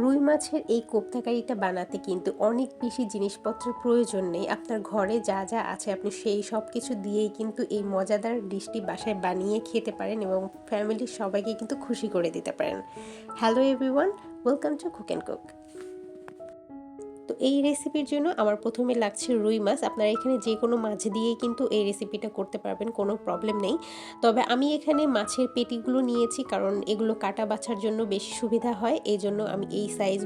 রুই মাছের এই কোপ্তা কারিটা বানাতে কিন্তু অনেক বেশি জিনিসপত্রের প্রয়োজন নেই। আপনার ঘরে যা যা আছে আপনি সেই সব কিছু দিয়েই কিন্তু এই মজাদার ডিশটি বাসায় বানিয়ে খেতে পারেন এবং ফ্যামিলির সবাইকে কিন্তু খুশি করে দিতে পারেন। Hello everyone, welcome to cook and cook. তো এই রেসিপির জন্য আমার প্রথমে লাগছে রুই মাছ। আপনারা এখানে যে কোনো মাছ দিয়েই কিন্তু এই রেসিপিটা করতে পারবেন, কোনো প্রবলেম নেই। তবে আমি এখানে মাছের পেটিগুলো নিয়েছি, কারণ এগুলো কাটা বাছার জন্য বেশি সুবিধা হয়। এই জন্য আমি এই সাইজ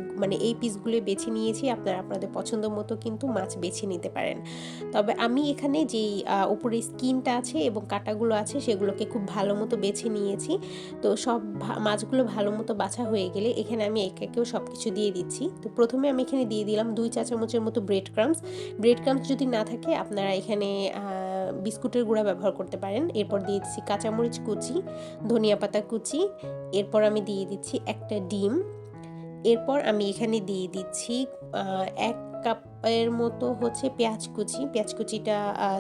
এই পিসগুলো বেছে নিয়েছি। আপনারা আপনাদের পছন্দ মতো কিন্তু মাছ বেছে নিতে পারেন। তবে আমি এখানে যেই উপরে স্কিনটা আছে এবং কাটাগুলো আছে সেগুলোকে খুব ভালো মতো বেছে নিয়েছি। তো সব মাছগুলো ভালো মতো বাছা হয়ে গেলে এখানে আমি একেও সব কিছু দিয়ে দিচ্ছি। তো প্রথমে আমি এখানে দিয়ে দিলাম 2 চা চামচের মতো ব্রেড ক্রাম্পস যদি না থাকে আপনারা এখানে বিস্কুটের গুঁড়া ব্যবহার করতে পারেন। এরপর দিয়ে দিচ্ছি কাঁচামরিচ কুচি, ধনিয়া পাতা কুচি, এরপর আমি দিয়ে দিচ্ছি একটা ডিম, এরপর আমি এখানে দিয়ে দিচ্ছি 1 কাপের মতো হচ্ছে পেঁয়াজ কুচিটা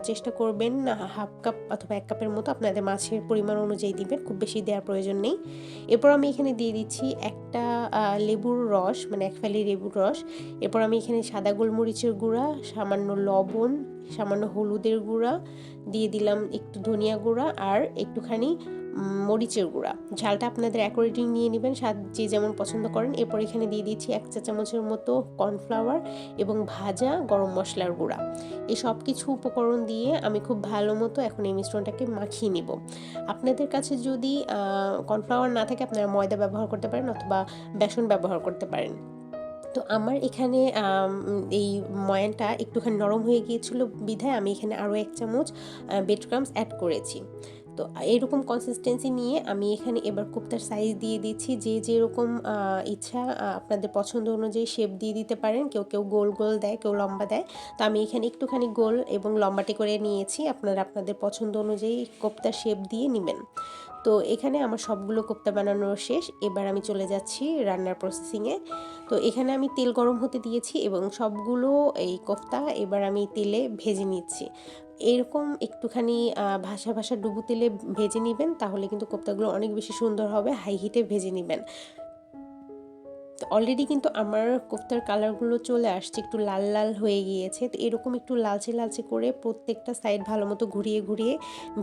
চেষ্টা করবেন হাফ কাপ অথবা 1 কাপের মতো আপনাদের মাছের পরিমাণ অনুযায়ী দিবেন, খুব বেশি দেওয়ার প্রয়োজন নেই। এরপর আমি এখানে দিয়ে দিচ্ছি একটা লেবুর রস, 1 ফালি লেবুর রস। এরপর আমি এখানে সাদা গোলমরিচের গুঁড়া, সামান্য লবণ, সামান্য হলুদের গুঁড়া দিয়ে দিলাম, একটু ধনিয়া গুঁড়া আর একটুখানি মরিচের গুঁড়া। ঝালটা আপনাদের অ্যাকর্ডিং নিয়ে নেবেন, স্বাদ যে যেমন পছন্দ করেন। এরপর এখানে দিয়ে দিচ্ছি 1 চা চামচের মতো কর্নফ্লাওয়ার এবং ভাজা গরম মশলার গুঁড়া। এই সব কিছু উপকরণ দিয়ে আমি খুব ভালো মতো এখন এই মিশ্রণটাকে মাখিয়ে নিব। আপনাদের কাছে যদি কর্নফ্লাওয়ার না থাকে আপনারা ময়দা ব্যবহার করতে পারেন অথবা বেসন ব্যবহার করতে পারেন। তো আমার এখানে এই ময়ানটা একটুখানি নরম হয়ে গিয়েছিল বিধায় আমি এখানে আরও 1 চামচ ব্রেড ক্রাম্বস অ্যাড করেছি। তো এরকম কনসিস্টেন্সি নিয়ে আমি এখানে এবার কোপ্তার সাইজ দিয়ে দিচ্ছি। যে যেরকম ইচ্ছা আপনাদের পছন্দ অনুযায়ী শেপ দিয়ে দিতে পারেন। কেউ গোল গোল দেয়, কেউ লম্বা দেয়। তো আমি এখানে একটুখানি গোল এবং লম্বাটে করে নিয়েছি। আপনারা আপনাদের পছন্দ অনুযায়ী কোপ্তার শেপ দিয়ে নেবেন। তো এখানে আমার সবগুলো কোপ্তা বানানো শেষ। এবার আমি চলে যাচ্ছি রান্নার প্রসেসিংয়ে। তো এখানে আমি তেল গরম হতে দিয়েছি এবং সবগুলো এই কোফতা এবার আমি তেলে ভেজে নিচ্ছি। এরকম একটুখানি ভাসা ডুবো তেলে ভেজে নিবেন, তাহলে কিন্তু কোফতাগুলো অনেক বেশি সুন্দর হবে। হাই হিটে ভেজে নিবেন। তো অলরেডি কিন্তু আমার কোফতার কালারগুলো চলে আসছে, একটু লাল লাল হয়ে গিয়েছে। তো এরকম একটু লালচে করে প্রত্যেকটা সাইড ভালো মতো ঘুরিয়ে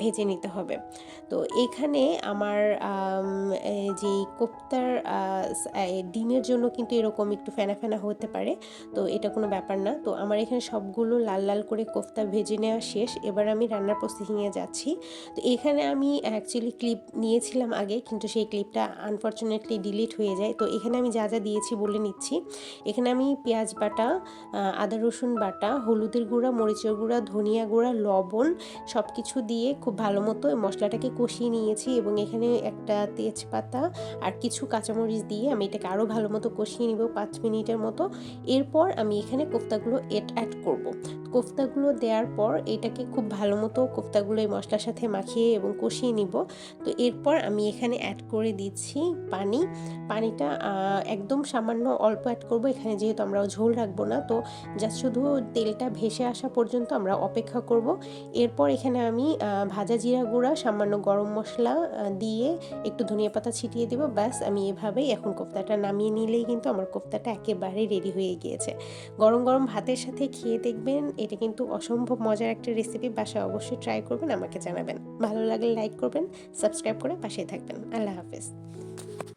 ভেজে নিতে হবে। তো এখানে আমার যেই কোফতার ডিমের জন্য কিন্তু এরকম একটু ফেনা হতে পারে, তো এটা কোনো ব্যাপার না। তো আমার এখানে সবগুলো লাল লাল করে কোফতা ভেজে নেওয়া শেষ। এবার আমি রান্নার প্রসেসিংয়ে যাচ্ছি। তো এখানে আমি অ্যাকচুয়ালি ক্লিপ নিয়েছিলাম আগে, কিন্তু সেই ক্লিপটা আনফর্চুনেটলি ডিলিট হয়ে যায়। তো এখানে আমি যা দিয়েছি বলে নিচ্ছি। এখানে আমি পেঁয়াজ বাটা, আদা রসুন বাটা, হলুদের গুঁড়া, মরিচের গুঁড়া, ধনিয়া গুঁড়া, লবণ সব কিছু দিয়ে খুব ভালো মতো মশলাটাকে কষিয়ে নিয়েছি এবং এখানে একটা তেজপাতা আর কিছু কাঁচামরিচ দিয়ে আমি এটাকে আরও ভালো মতো কষিয়ে নিব 5 মিনিটের মতো। এরপর আমি এখানে কোফতাগুলো অ্যাড করব। কোফতাগুলো দেওয়ার পর এটাকে খুব ভালো মতো কোফতাগুলো এই মশলার সাথে মাখিয়ে এবং কষিয়ে নিব। তো এরপর আমি এখানে অ্যাড করে দিচ্ছি পানিটা একদম সামান্য অল্প অ্যাড করব। এখানে যেহেতু আমরা ঝোল রাখবো না, তো জাস্ট শুধু তেলটা ভেসে আসা পর্যন্ত আমরা অপেক্ষা করব। এরপর এখানে আমি ভাজা জিরা গুঁড়া, সামান্য গরম মশলা দিয়ে একটু ধনিয়া পাতা ছিটিয়ে দেবো। ব্যাস, আমি এভাবেই এখন কোফতাটা নামিয়ে নিলেই কিন্তু আমার কোফতাটা একেবারে রেডি হয়ে গিয়েছে। গরম গরম ভাতের সাথে খেয়ে দেখবেন, এটা কিন্তু অসম্ভব মজার একটা রেসিপি। বাসায় অবশ্যই ট্রাই করবেন, আমাকে জানাবেন। ভালো লাগলে লাইক করবেন, সাবস্ক্রাইব করে পাশে থাকবেন। আল্লাহ হাফেজ।